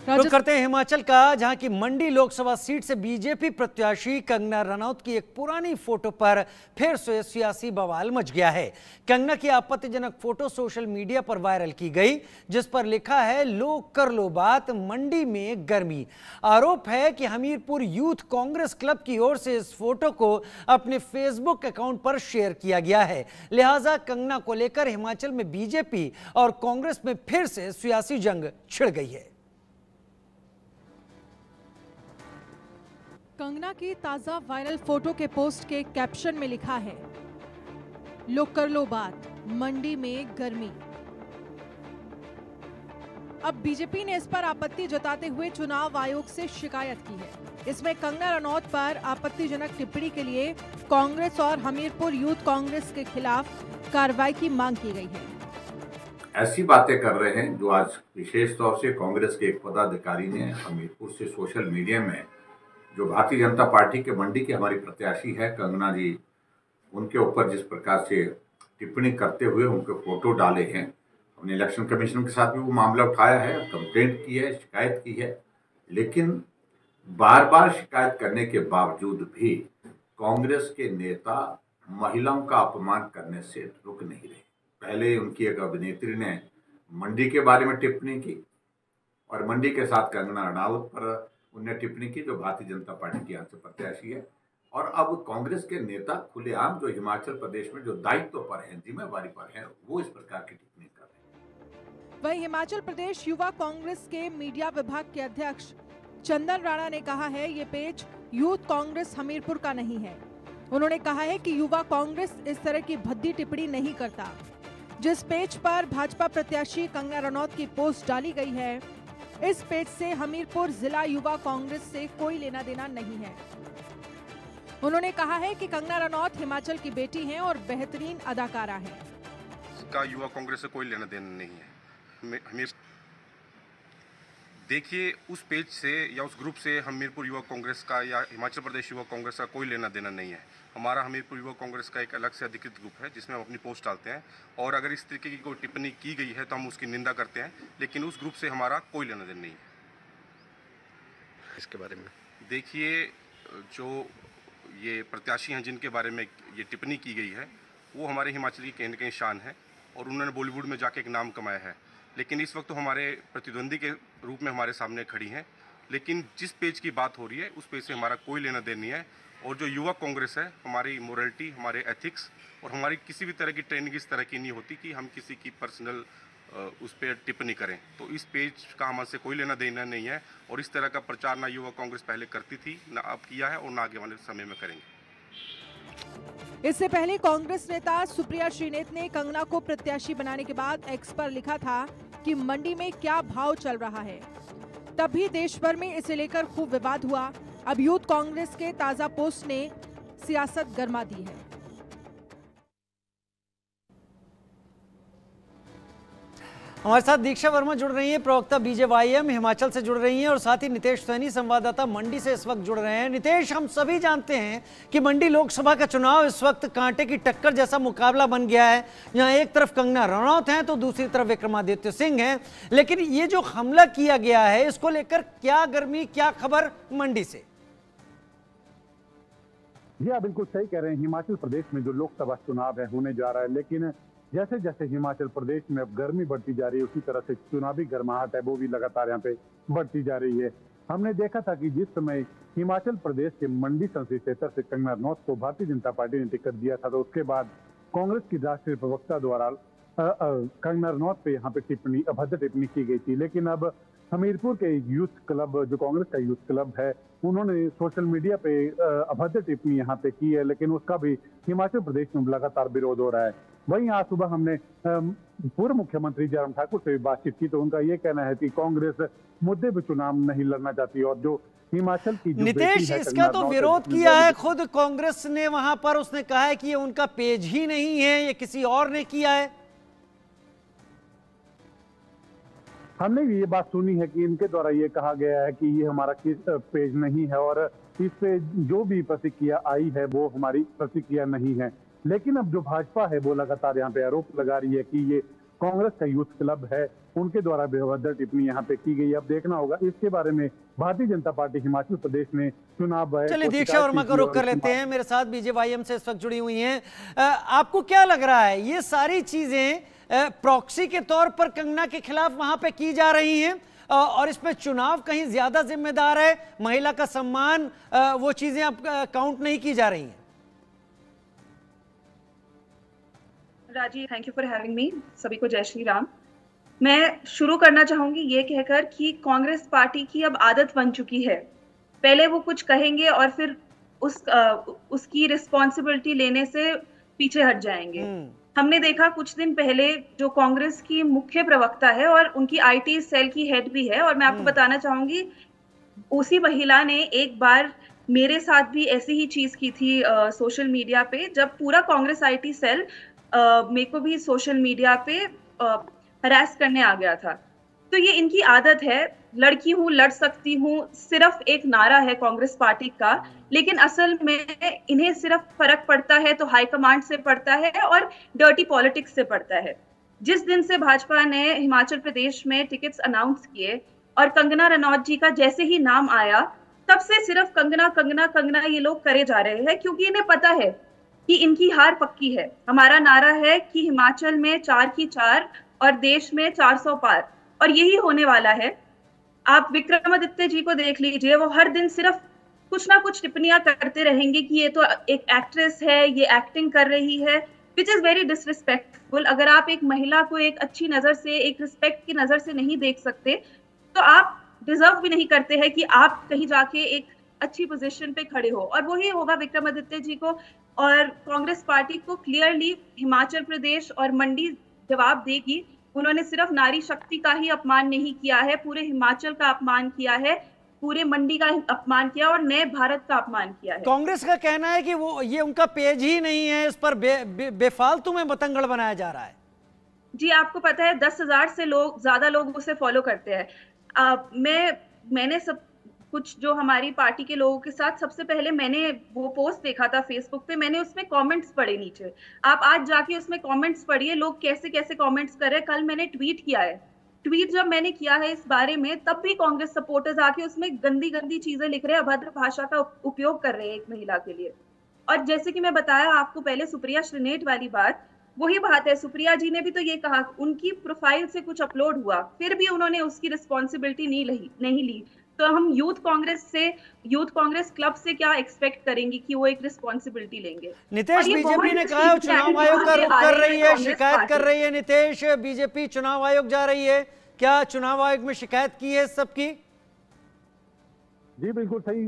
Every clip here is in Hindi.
रुख करते हैं हिमाचल का, जहां की मंडी लोकसभा सीट से बीजेपी प्रत्याशी कंगना रनौत की एक पुरानी फोटो पर फिर से सियासी बवाल मच गया है। कंगना की आपत्तिजनक फोटो सोशल मीडिया पर वायरल की गई, जिस पर लिखा है लो कर लो बात, मंडी में गर्मी। आरोप है कि हमीरपुर यूथ कांग्रेस क्लब की ओर से इस फोटो को अपने फेसबुक अकाउंट पर शेयर किया गया है। लिहाजा कंगना को लेकर हिमाचल में बीजेपी और कांग्रेस में फिर से सियासी जंग छिड़ गई है। कंगना की ताजा वायरल फोटो के पोस्ट के कैप्शन में लिखा है, लो कर लो बात, मंडी में गर्मी। अब बीजेपी ने इस पर आपत्ति जताते हुए चुनाव आयोग से शिकायत की है। इसमें कंगना रनौत पर आपत्तिजनक टिप्पणी के लिए कांग्रेस और हमीरपुर यूथ कांग्रेस के खिलाफ कार्रवाई की मांग की गई है। ऐसी बातें कर रहे हैं जो आज विशेष तौर से कांग्रेस के एक पदाधिकारी ने हमीरपुर से सोशल मीडिया में, जो भारतीय जनता पार्टी के मंडी की हमारी प्रत्याशी है कंगना जी, उनके ऊपर जिस प्रकार से टिप्पणी करते हुए उनके फोटो डाले हैं। हमने इलेक्शन कमीशन के साथ भी वो मामला उठाया है, कंप्लेंट की है, शिकायत की है, लेकिन बार बार शिकायत करने के बावजूद भी कांग्रेस के नेता महिलाओं का अपमान करने से रुक नहीं रहे। पहले उनकी एक अभिनेत्री ने मंडी के बारे में टिप्पणी की और मंडी के साथ कंगना रनौत पर उन्हें टिप्पणी की, जो भारतीय जनता पार्टी की यहाँ से प्रत्याशी है। और अब कांग्रेस के नेता खुलेआम जो हिमाचल प्रदेश में जो दायित्व पर हैं, जिम्मेवारी पर हैं, वो इस प्रकार की टिप्पणी कर रहे हैं। वहीं हिमाचल प्रदेश युवा कांग्रेस के मीडिया विभाग के अध्यक्ष चंदन राणा ने कहा है, ये पेज यूथ कांग्रेस हमीरपुर का नहीं है। उन्होंने कहा है कि युवा कांग्रेस इस तरह की भद्दी टिप्पणी नहीं करता। जिस पेज पर भाजपा प्रत्याशी कंगना रनौत की पोस्ट डाली गई है, इस पेज से हमीरपुर जिला युवा कांग्रेस से कोई लेना देना नहीं है। उन्होंने कहा है कि कंगना रनौत हिमाचल की बेटी हैं और बेहतरीन अदाकारा हैं। इसका युवा कांग्रेस से कोई लेना देना नहीं है। हमीर देखिए, उस पेज से या उस ग्रुप से हमीरपुर युवा कांग्रेस का या हिमाचल प्रदेश युवा कांग्रेस का कोई लेना देना नहीं है। हमारा हमीरपुर युवा कांग्रेस का एक अलग से अधिकृत ग्रुप है जिसमें हम अपनी पोस्ट डालते हैं, और अगर इस तरीके की कोई टिप्पणी की गई है तो हम उसकी निंदा करते हैं, लेकिन उस ग्रुप से हमारा कोई लेना देना नहीं है। इसके बारे में देखिए, जो ये प्रत्याशी हैं जिनके बारे में ये टिप्पणी की गई है, वो हमारे हिमाचल की कहीं न कहीं शान है और उन्होंने बॉलीवुड में जाके एक नाम कमाया है, लेकिन इस वक्त तो हमारे प्रतिद्वंदी के रूप में हमारे सामने खड़ी हैं। लेकिन जिस पेज की बात हो रही है उस पेज से हमारा कोई लेना देना नहीं है। और जो युवा कांग्रेस है, हमारी मोरलिटी, हमारे एथिक्स और हमारी किसी भी तरह की ट्रेनिंग इस तरह की नहीं होती कि हम किसी की पर्सनल उस पर टिप्पणी करें। तो इस पेज का हमसे कोई लेना देना नहीं है और इस तरह का प्रचार ना युवा कांग्रेस पहले करती थी, ना अब किया है और ना आगे वाले समय में करेंगे। इससे पहले कांग्रेस नेता सुप्रिया श्रीनेत ने कंगना को प्रत्याशी बनाने के बाद एक्स पर लिखा था कि मंडी में क्या भाव चल रहा है। तब भी देश भर में इसे लेकर खूब विवाद हुआ। अब यूथ कांग्रेस के ताजा पोस्ट ने सियासत गरमा दी है। हमारे साथ दीक्षा वर्मा जुड़ रही हैं, प्रवक्ता बीजेवाईएम हिमाचल से जुड़ रही हैं, और साथ ही नितेश सैनी संवाददाता मंडी से इस वक्त जुड़ रहे हैं। नितेश, हम सभी जानते हैं कि मंडी लोकसभा का चुनाव इस वक्त कांटे की टक्कर जैसा मुकाबला बन गया है। यहाँ एक तरफ कंगना रनौत हैं तो दूसरी तरफ विक्रमादित्य सिंह हैं, लेकिन ये जो हमला किया गया है, इसको लेकर क्या गर्मी, क्या खबर मंडी से? जी आप बिल्कुल सही कह रहे हैं। हिमाचल प्रदेश में जो लोकसभा चुनाव है होने जा रहा है, लेकिन जैसे जैसे हिमाचल प्रदेश में अब गर्मी बढ़ती जा रही है, उसी तरह से चुनावी गर्माहट है वो भी लगातार यहाँ पे बढ़ती जा रही है। हमने देखा था कि जिस समय हिमाचल प्रदेश के मंडी संसदीय क्षेत्र से कंगना रनौत को भारतीय जनता पार्टी ने टिकट दिया था, तो उसके बाद कांग्रेस की राष्ट्रीय प्रवक्ता द्वारा कंगना रनौत पे यहाँ पे टिप्पणी, अभद्र टिप्पणी की गई थी। लेकिन अब हमीरपुर के यूथ क्लब, जो कांग्रेस का यूथ क्लब है, उन्होंने सोशल मीडिया पे अभद्र टिप्पणी यहाँ पे की है, लेकिन उसका भी हिमाचल प्रदेश में लगातार विरोध हो रहा है। वहीं आज सुबह हमने पूर्व मुख्यमंत्री जयराम ठाकुर से भी बातचीत की, तो उनका ये कहना है कि कांग्रेस मुद्दे पे चुनाव नहीं लड़ना चाहती और जो हिमाचल की जो नितेश, इसका तो विरोध किया है खुद कांग्रेस ने वहां पर। उसने कहा है कि ये उनका पेज ही नहीं है, ये किसी और ने किया है। हमने भी ये बात सुनी है कि इनके द्वारा ये कहा गया है कि ये हमारा पेज नहीं है और इस पे जो भी प्रतिक्रिया आई है वो हमारी प्रतिक्रिया नहीं है। लेकिन अब जो भाजपा है वो लगातार यहाँ पे आरोप लगा रही है कि ये कांग्रेस का यूथ क्लब है, उनके द्वारा बेवजह टिप्पणी यहाँ पे की गई। अब देखना होगा इसके बारे में भारतीय जनता पार्टी हिमाचल प्रदेश में चुनाव। चलिए दीक्षा वर्मा को रुख कर लेते हैं, मेरे साथ बीजेवाईएम से इस वक्त जुड़ी हुई हैं। आपको क्या लग रहा है, ये सारी चीजें प्रॉक्सी के तौर पर कंगना के खिलाफ वहां पे की जा रही हैं और इसमें चुनाव कहीं ज्यादा जिम्मेदार है, महिला का सम्मान, वो चीजें अब काउंट नहीं की जा रही हैं? राजी, thank you for having me. सभी को जय श्री राम। मैं शुरू करना चाहूंगी ये कहकर कि कांग्रेस पार्टी की अब आदत बन चुकी है, पहले वो कुछ कहेंगे और फिर उसकी रिस्पॉन्सिबिलिटी लेने से पीछे हट जाएंगे। हमने देखा कुछ दिन पहले जो कांग्रेस की मुख्य प्रवक्ता है और उनकी आईटी सेल की हेड भी है, और मैं आपको बताना चाहूंगी उसी महिला ने एक बार मेरे साथ भी ऐसी ही चीज की थी सोशल मीडिया पे, जब पूरा कांग्रेस आईटी सेल मेरे को भी सोशल मीडिया पे हरास करने आ गया था। तो ये इनकी आदत है, लड़की हूँ, लड़ सकती हूँ, सिर्फ एक नारा है कांग्रेस पार्टी का, लेकिन असल में इन्हें सिर्फ फर्क पड़ता है तो हाईकमांड से पड़ता है और डर्टी पॉलिटिक्स से पड़ता है। जिस दिन से भाजपा ने हिमाचल प्रदेश में टिकट्स अनाउंस किए और कंगना रनौत जी का जैसे ही नाम आया, तब से सिर्फ कंगना कंगना कंगना ये लोग करे जा रहे हैं, क्योंकि इन्हें पता है कि इनकी हार पक्की है। हमारा नारा है कि हिमाचल में 4 की 4 और देश में 400 पार, और यही होने वाला है। आप विक्रमादित्य जी को देख लीजिए, वो हर दिन सिर्फ कुछ ना कुछ टिप्पणियां करते रहेंगे कि ये तो एक एक्ट्रेस है, ये एक्टिंग कर रही है, विच इज वेरी डिसरिस्पेक्टफुल। अगर आप एक महिला को एक अच्छी नजर से, एक रिस्पेक्ट की नजर से नहीं देख सकते, तो आप डिजर्व भी नहीं करते हैं कि आप कहीं जाके एक अच्छी पोजीशन पे खड़े हो। और वही होगा विक्रमादित्य जी को और कांग्रेस पार्टी को क्लियरली हिमाचल प्रदेश और मंडी जवाब देगी। उन्होंने सिर्फ नारी शक्ति का ही अपमान नहीं किया है, पूरे हिमाचल का अपमान किया है, पूरे मंडी का अपमान किया और नए भारत का अपमान किया है। कांग्रेस का कहना है कि वो ये उनका पेज ही नहीं है, इस पर बेफालतू में बतंगड़ बनाया जा रहा है। जी, आपको पता है 10,000 से ज्यादा लोग उसे फॉलो करते हैं। मैंने सब कुछ जो हमारी पार्टी के लोगों के साथ, सबसे पहले मैंने वो पोस्ट देखा था फेसबुक पे, मैंने उसमें कमेंट्स पढ़े नीचे। आप आज जाके उसमें कमेंट्स पढ़िए, लोग कैसे कैसे कमेंट्स कर रहे हैं। कल मैंने ट्वीट किया है, ट्वीट जब मैंने किया है इस बारे में, तब भी कांग्रेस सपोर्टर्स आके उसमें गंदी गंदी चीजें लिख रहे हैं, अभद्र भाषा का उपयोग कर रहे हैं एक महिला के लिए। और जैसे कि मैं बताया आपको पहले सुप्रिया श्रीनेट वाली बात, वही बात है, सुप्रिया जी ने भी तो ये कहा, उनकी प्रोफाइल से कुछ अपलोड हुआ, फिर भी उन्होंने उसकी रिस्पॉन्सिबिलिटी नहीं ली। तो हम यूथ कांग्रेस क्लब से क्या एक्सपेक्ट करेंगे कि वो एक रिस्पॉन्सिबिलिटी लेंगे। नितेश, बीजेपी ने कहा है चुनाव आयोग का रुख कर रही है, शिकायत कर रही है। नितेश, बीजेपी चुनाव आयोग जा रही है, क्या चुनाव आयोग में शिकायत की है सबकी? जी बिल्कुल सही।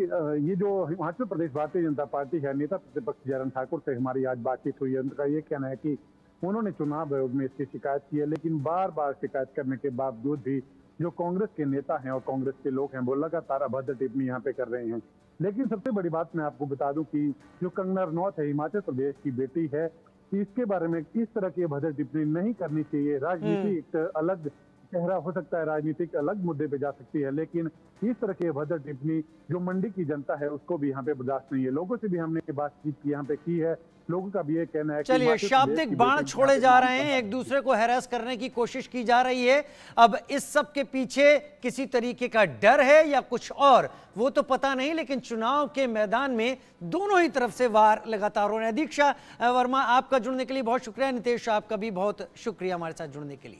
ये जो हिमाचल प्रदेश भारतीय जनता पार्टी है, नेता प्रतिपक्ष जयराम ठाकुर से हमारी आज बातचीत हुई है। उनका ये कहना है कि उन्होंने चुनाव आयोग में इसकी शिकायत की है, लेकिन बार बार शिकायत करने के बावजूद भी जो कांग्रेस के नेता हैं और कांग्रेस के लोग हैं, वो लगातार अभद्र टिप्पणी यहाँ पे कर रहे हैं। लेकिन सबसे बड़ी बात मैं आपको बता दूं कि जो कंगना रनौत है, हिमाचल प्रदेश की बेटी है, इसके बारे में इस तरह की अभद्र टिप्पणी नहीं करनी चाहिए। राजनीति एक अलग चेहरा हो सकता है, राजनीतिक अलग मुद्दे पे जा सकती है, लेकिन इस तरह की अभद्र टिप्पणी जो मंडी की जनता है उसको भी यहाँ पे बर्दाश्त नहीं है। लोगों से भी हमने बातचीत यहाँ पे की है, लोगों का भी ये कहना है। चलिए, शाब्दिक बाण छोड़े जा रहे हैं, एक दूसरे को हैरेस करने की कोशिश की जा रही है। अब इस सब के पीछे किसी तरीके का डर है या कुछ और, वो तो पता नहीं, लेकिन चुनाव के मैदान में दोनों ही तरफ से वार लगातार हो रहे हैं। दीक्षा वर्मा, आपका जुड़ने के लिए बहुत शुक्रिया। नितेश, आपका भी बहुत शुक्रिया हमारे साथ जुड़ने के लिए।